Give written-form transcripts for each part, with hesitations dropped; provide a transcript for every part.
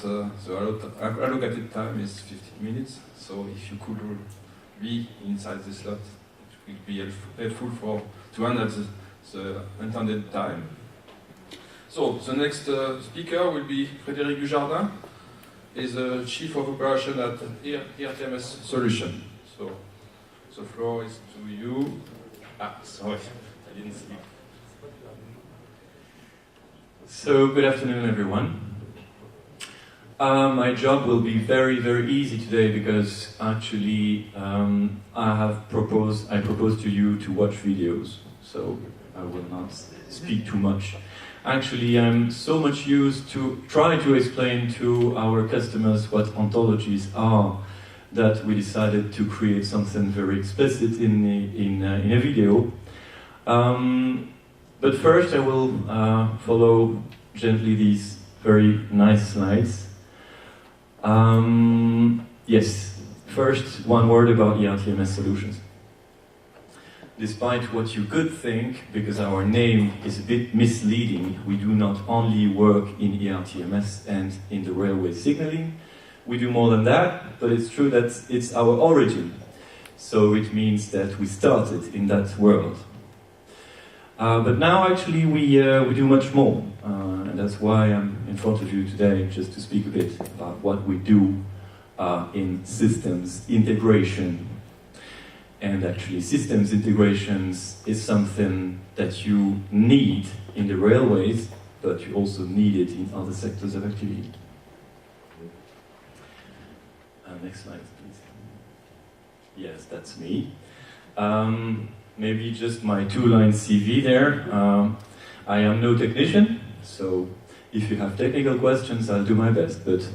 the allocated time is 15 minutes, so if you could be inside the slot, it will be helpful to handle the intended time. So, the next speaker will be Frédéric Du Jardin. He's the Chief of Operation at ERTMS Solution. So, the floor is to you. Sorry, I didn't see. So, good afternoon, everyone. My job will be very, very easy today because actually I propose to you to watch videos. So, I will not speak too much. Actually, I'm so much used to try to explain to our customers what ontologies are that we decided to create something very explicit in a video. But first I will follow gently these very nice slides. Yes, first one word about ERTMS solutions. Despite what you could think, because our name is a bit misleading, we do not only work in ERTMS and in the railway signaling, we do more than that, but it's true that it's our origin. So it means that we started in that world. But now actually we do much more, and that's why I'm in front of you today, just to speak a bit about what we do in systems integration. And actually systems integrations is something that you need in the railways, but you also need it in other sectors of activity. Next slide, please. Yes, that's me. Maybe just my two-line CV there. I am no technician, so if you have technical questions, I'll do my best. But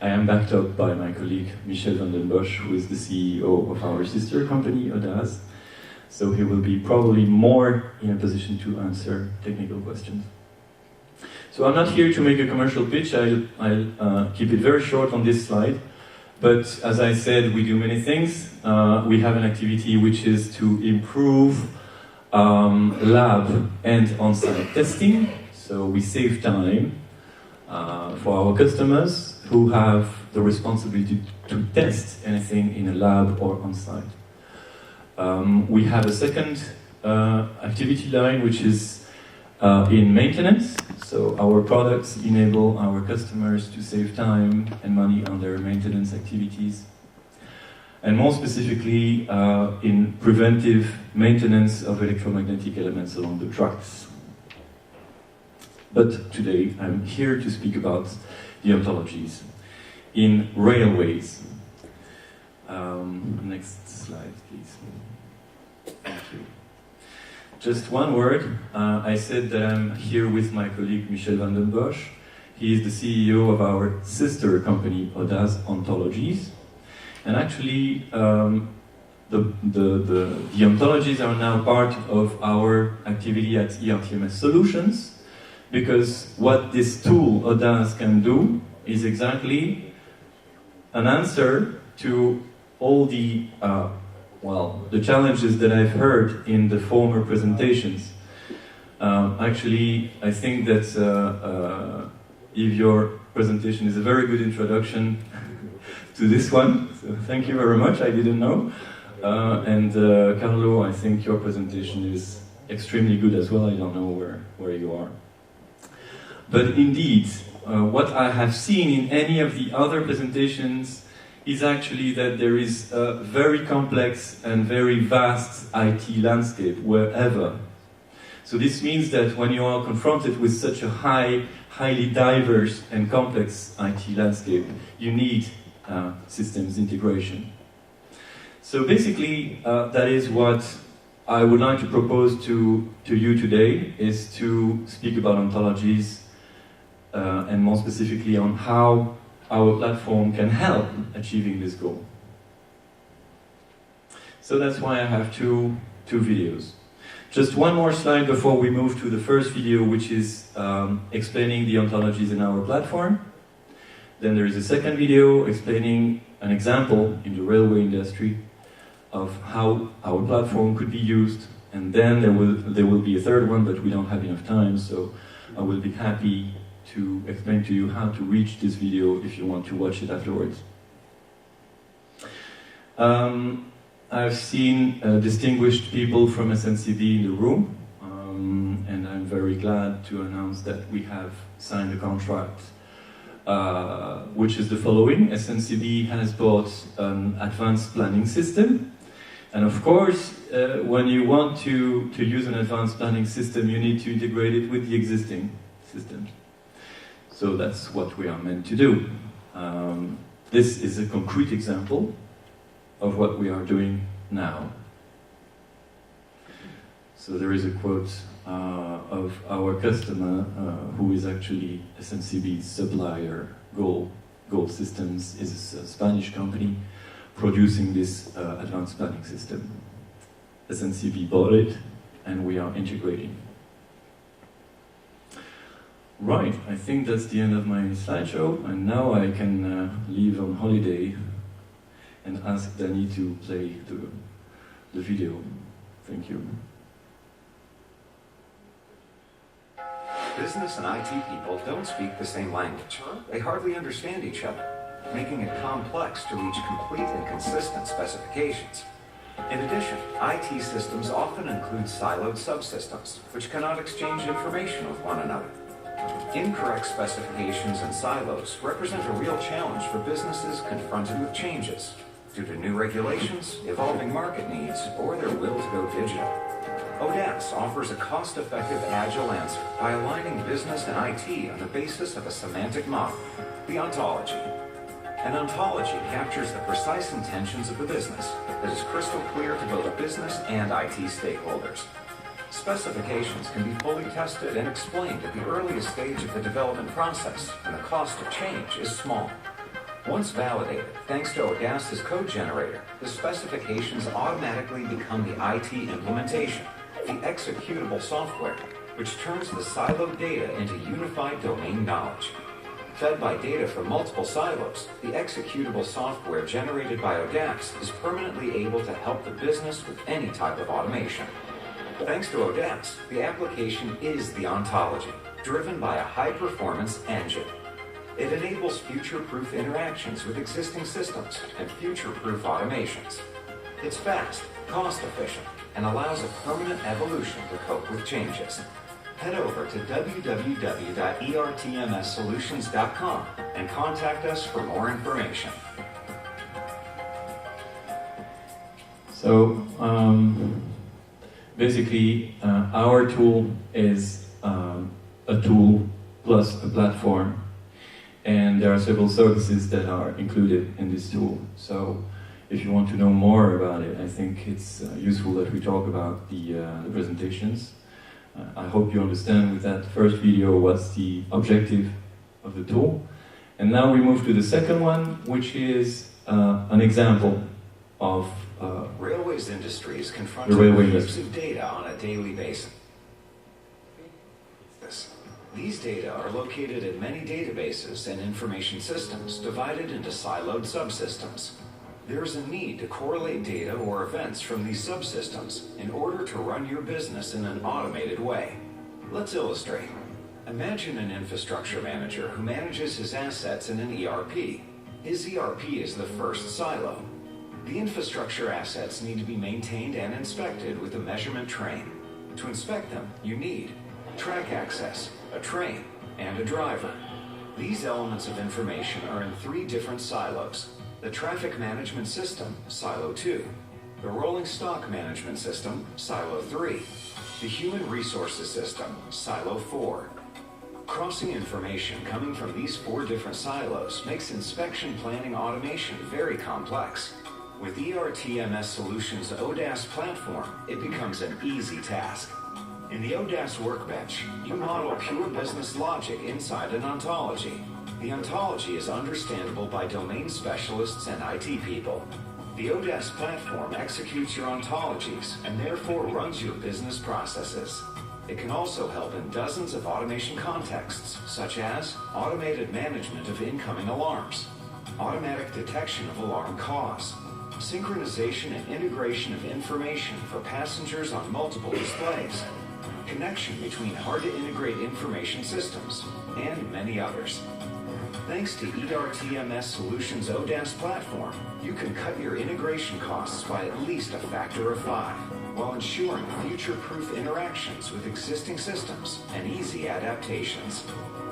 I am backed up by my colleague Michel van den Bosch, who is the CEO of our sister company, Audaz. So he will be probably more in a position to answer technical questions. So I'm not here to make a commercial pitch, I'll keep it very short on this slide. But as I said, we do many things. We have an activity which is to improve lab and on-site testing. So we save time for our customers who have the responsibility to test anything in a lab or on-site. We have a second activity line which is in maintenance. So our products enable our customers to save time and money on their maintenance activities. And more specifically in preventive maintenance of electromagnetic elements along the tracks. But today I'm here to speak about the ontologies in railways. Next slide, please. Thank you. Just one word. I said that I'm here with my colleague Michel van den Bosch. He is the CEO of our sister company, Audaz Ontologies. And actually, the ontologies are now part of our activity at ERTMS Solutions, because what this tool, Audaz, can do is exactly an answer to all the challenges that I've heard in the former presentations. Actually, I think that if your presentation is a very good introduction to this one, so thank you very much, I didn't know. And Carlo, I think your presentation is extremely good as well, I don't know where you are. But indeed, what I have seen in any of the other presentations is actually that there is a very complex and very vast IT landscape wherever. So this means that when you are confronted with such a highly diverse and complex IT landscape, you need systems integration. So basically, that is what I would like to propose to you today, is to speak about ontologies, and more specifically on how our platform can help achieving this goal. So that's why I have two videos. Just one more slide before we move to the first video, which is explaining the ontologies in our platform. Then there is a second video explaining an example in the railway industry of how our platform could be used. And then there will be a third one, but we don't have enough time, so I will be happy to explain to you how to reach this video if you want to watch it afterwards. I've seen distinguished people from SNCB in the room, and I'm very glad to announce that we have signed a contract which is the following. SNCB has bought an advanced planning system, and of course when you want to use an advanced planning system, you need to integrate it with the existing systems. So that's what we are meant to do. This is a concrete example of what we are doing now. So there is a quote of our customer, who is actually SNCB's supplier. Gold Systems is a Spanish company producing this advanced planning system. SNCB bought it, and we are integrating. Right, I think that's the end of my slideshow, and now I can leave on holiday and ask Danny to play the video. Thank you. Business and IT people don't speak the same language. They hardly understand each other, making it complex to reach complete and consistent specifications. In addition, IT systems often include siloed subsystems, which cannot exchange information with one another. Incorrect specifications and silos represent a real challenge for businesses confronted with changes due to new regulations, evolving market needs, or their will to go digital. ODAS offers a cost-effective, agile answer by aligning business and IT on the basis of a semantic model, the ontology. An ontology captures the precise intentions of the business that is crystal clear to both business and IT stakeholders. Specifications can be fully tested and explained at the earliest stage of the development process, and the cost of change is small. Once validated, thanks to ODAS's code generator, the specifications automatically become the IT implementation, the executable software, which turns the siloed data into unified domain knowledge. Fed by data from multiple silos, the executable software generated by ODAS is permanently able to help the business with any type of automation. Thanks to ODAS, the application is the ontology, driven by a high-performance engine. It enables future-proof interactions with existing systems and future-proof automations. It's fast, cost-efficient, and allows a permanent evolution to cope with changes. Head over to www.ertmssolutions.com and contact us for more information. So, basically, our tool is a tool plus a platform, and there are several services that are included in this tool. So, if you want to know more about it, I think it's useful that we talk about the presentations. I hope you understand with that first video what's the objective of the tool. And now we move to the second one, which is an example of Railways industries confronted with use of data on a daily basis. These data are located in many databases and information systems divided into siloed subsystems. There is a need to correlate data or events from these subsystems in order to run your business in an automated way. Let's illustrate. Imagine an infrastructure manager who manages his assets in an ERP. His ERP is the first silo. The infrastructure assets need to be maintained and inspected with a measurement train. To inspect them, you need track access, a train, and a driver. These elements of information are in 3 different silos. The traffic management system, Silo 2. The rolling stock management system, Silo 3. The human resources system, Silo 4. Crossing information coming from these 4 different silos makes inspection planning automation very complex. With ERTMS Solutions' ODAS platform, it becomes an easy task. In the ODAS workbench, you model pure business logic inside an ontology. The ontology is understandable by domain specialists and IT people. The ODAS platform executes your ontologies and therefore runs your business processes. It can also help in dozens of automation contexts, such as automated management of incoming alarms, automatic detection of alarm cause, synchronization and integration of information for passengers on multiple displays, connection between hard-to-integrate information systems, and many others. Thanks to ERTMS Solutions' ODAS platform, you can cut your integration costs by at least a factor of 5, while ensuring future-proof interactions with existing systems and easy adaptations.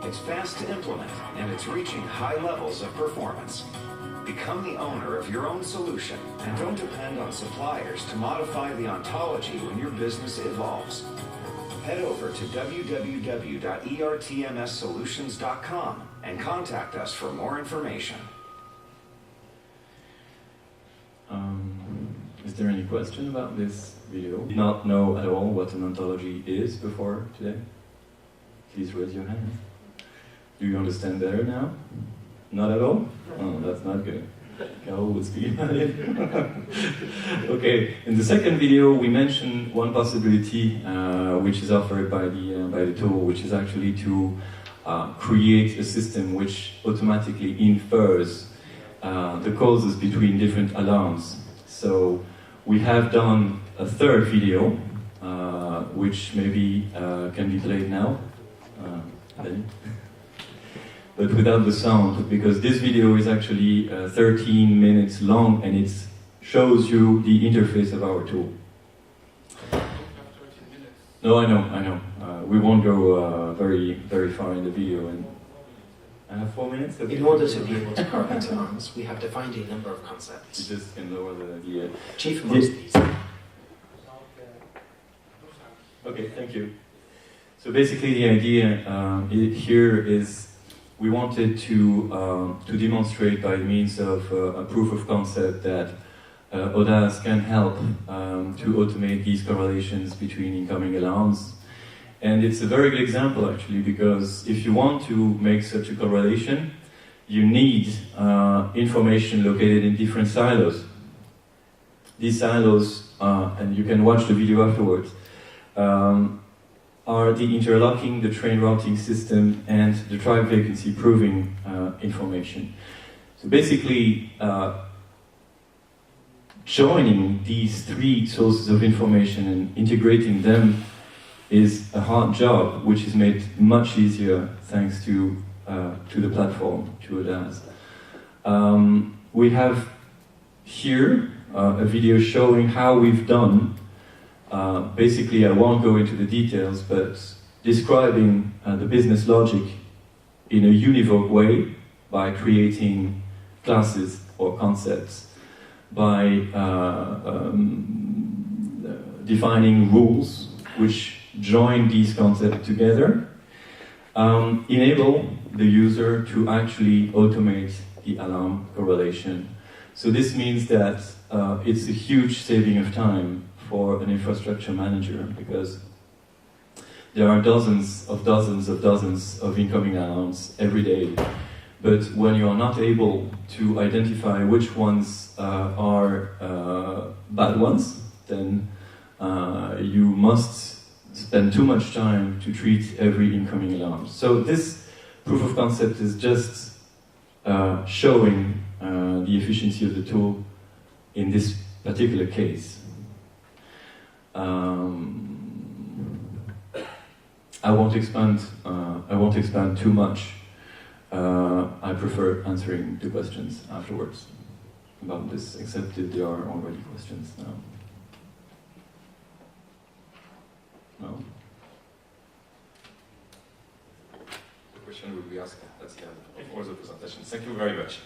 It's fast to implement, and it's reaching high levels of performance. Become the owner of your own solution, and don't depend on suppliers to modify the ontology when your business evolves. Head over to www.ertmssolutions.com and contact us for more information. Is there any question about this video? Did not know at all what an ontology is before today? Please raise your hand. Do you understand better now? Not at all? Oh, that's not good. Carol will speak about it. Okay, in the second video we mentioned one possibility which is offered by the tool, which is actually to create a system which automatically infers the causes between different alarms. So we have done a third video which maybe can be played now. But without the sound, because this video is actually 13 minutes long and it shows you the interface of our tool. No, I know. We won't go very far in the video. And I have 4 minutes? Okay. In order to be able to correct alarms, we have defined a number of concepts. You just can lower the Chief amongst these. Okay, thank you. So basically the idea here is we wanted to demonstrate by means of a proof of concept that ODAS can help to automate these correlations between incoming alarms. And it's a very good example actually, because if you want to make such a correlation, you need information located in different silos. These silos, and you can watch the video afterwards, are the interlocking, the train routing system, and the drive vacancy proving information. So basically, joining these three sources of information and integrating them is a hard job, which is made much easier thanks to the platform, to ODAS. We have here a video showing how we've done. Basically, I won't go into the details, but describing the business logic in a univoc way by creating classes or concepts, by defining rules which join these concepts together, enable the user to actually automate the alarm correlation. So this means that it's a huge saving of time for an infrastructure manager, because there are dozens of incoming alarms every day. But when you are not able to identify which ones are bad ones, then you must spend too much time to treat every incoming alarm. So this proof of concept is just showing the efficiency of the tool in this particular case. I won't expand too much. I prefer answering the questions afterwards about this, except if there are already questions now. No? The question will be asked at the end of all the presentations. Thank you very much.